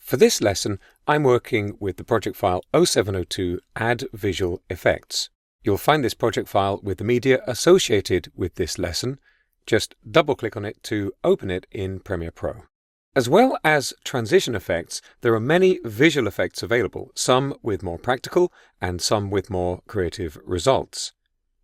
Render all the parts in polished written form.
For this lesson, I'm working with the project file 0702 Add Visual Effects. You'll find this project file with the media associated with this lesson. Just double-click on it to open it in Premiere Pro. As well as transition effects, there are many visual effects available, some with more practical and some with more creative results.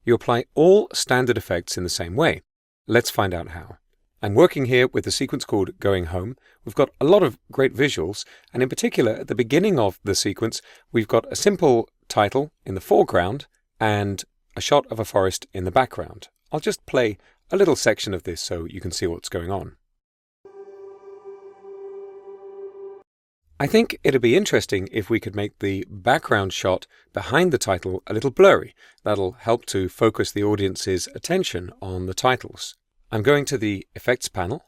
You apply all standard effects in the same way. Let's find out how. I'm working here with a sequence called Going Home. We've got a lot of great visuals, and in particular, at the beginning of the sequence, we've got a simple title in the foreground and a shot of a forest in the background. I'll just play a little section of this so you can see what's going on. I think it'd be interesting if we could make the background shot behind the title a little blurry. That'll help to focus the audience's attention on the titles. I'm going to the Effects panel,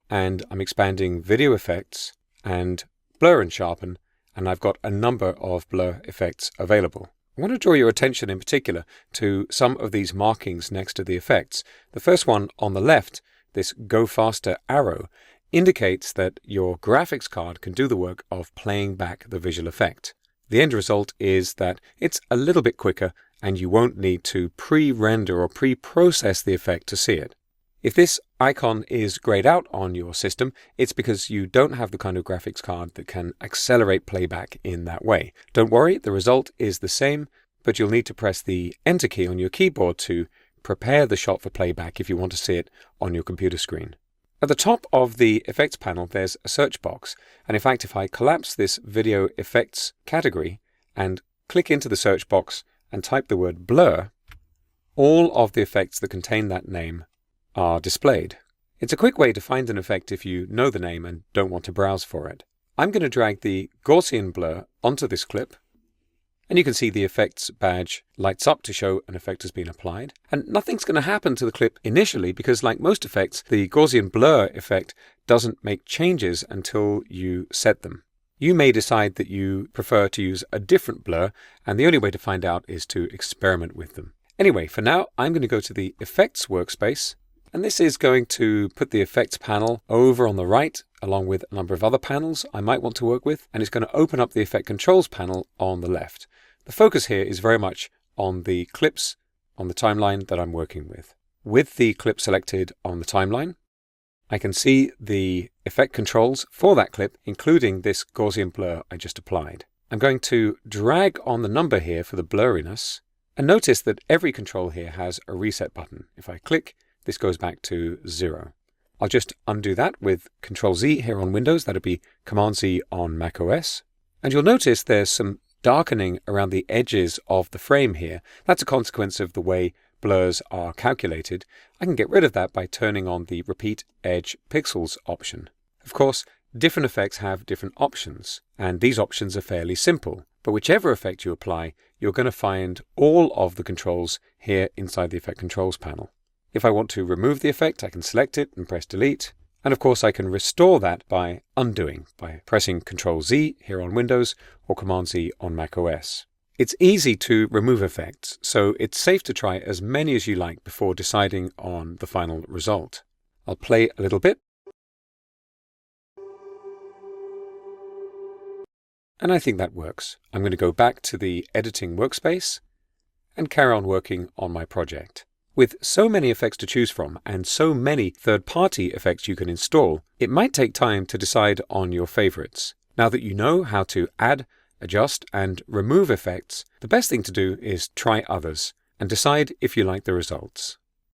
and I'm expanding Video Effects and Blur and Sharpen, and I've got a number of blur effects available. I want to draw your attention in particular to some of these markings next to the effects. The first one on the left, this Go Faster arrow, indicates that your graphics card can do the work of playing back the visual effect. The end result is that it's a little bit quicker and you won't need to pre-render or pre-process the effect to see it. If this icon is grayed out on your system, it's because you don't have the kind of graphics card that can accelerate playback in that way. Don't worry, the result is the same, but you'll need to press the Enter key on your keyboard to prepare the shot for playback if you want to see it on your computer screen. At the top of the Effects panel, there's a search box, and in fact, if I collapse this Video Effects category and click into the search box and type the word blur, all of the effects that contain that name are displayed. It's a quick way to find an effect if you know the name and don't want to browse for it. I'm going to drag the Gaussian blur onto this clip, and you can see the effects badge lights up to show an effect has been applied. And nothing's going to happen to the clip initially because, like most effects, the Gaussian blur effect doesn't make changes until you set them. You may decide that you prefer to use a different blur, and the only way to find out is to experiment with them. Anyway, for now, I'm going to go to the Effects workspace, and this is going to put the Effects panel over on the right, along with a number of other panels I might want to work with, and it's going to open up the Effect Controls panel on the left. The focus here is very much on the clips on the timeline that I'm working with. With the clip selected on the timeline, I can see the effect controls for that clip, including this Gaussian blur I just applied. I'm going to drag on the number here for the blurriness, and notice that every control here has a reset button. If I click, this goes back to 0. I'll just undo that with Control+Z here on Windows. That'll be Command+Z on macOS. And you'll notice there's some darkening around the edges of the frame here. That's a consequence of the way blurs are calculated. I can get rid of that by turning on the Repeat Edge Pixels option. Of course, different effects have different options, and these options are fairly simple. But whichever effect you apply, you're going to find all of the controls here inside the Effect Controls panel. If I want to remove the effect, I can select it and press Delete. And of course, I can restore that by undoing, by pressing Control+Z here on Windows or Command+Z on macOS. It's easy to remove effects, so it's safe to try as many as you like before deciding on the final result. I'll play a little bit. And I think that works. I'm going to go back to the editing workspace and carry on working on my project. With so many effects to choose from and so many third-party effects you can install, it might take time to decide on your favorites. Now that you know how to add, adjust, and remove effects, the best thing to do is try others and decide if you like the results.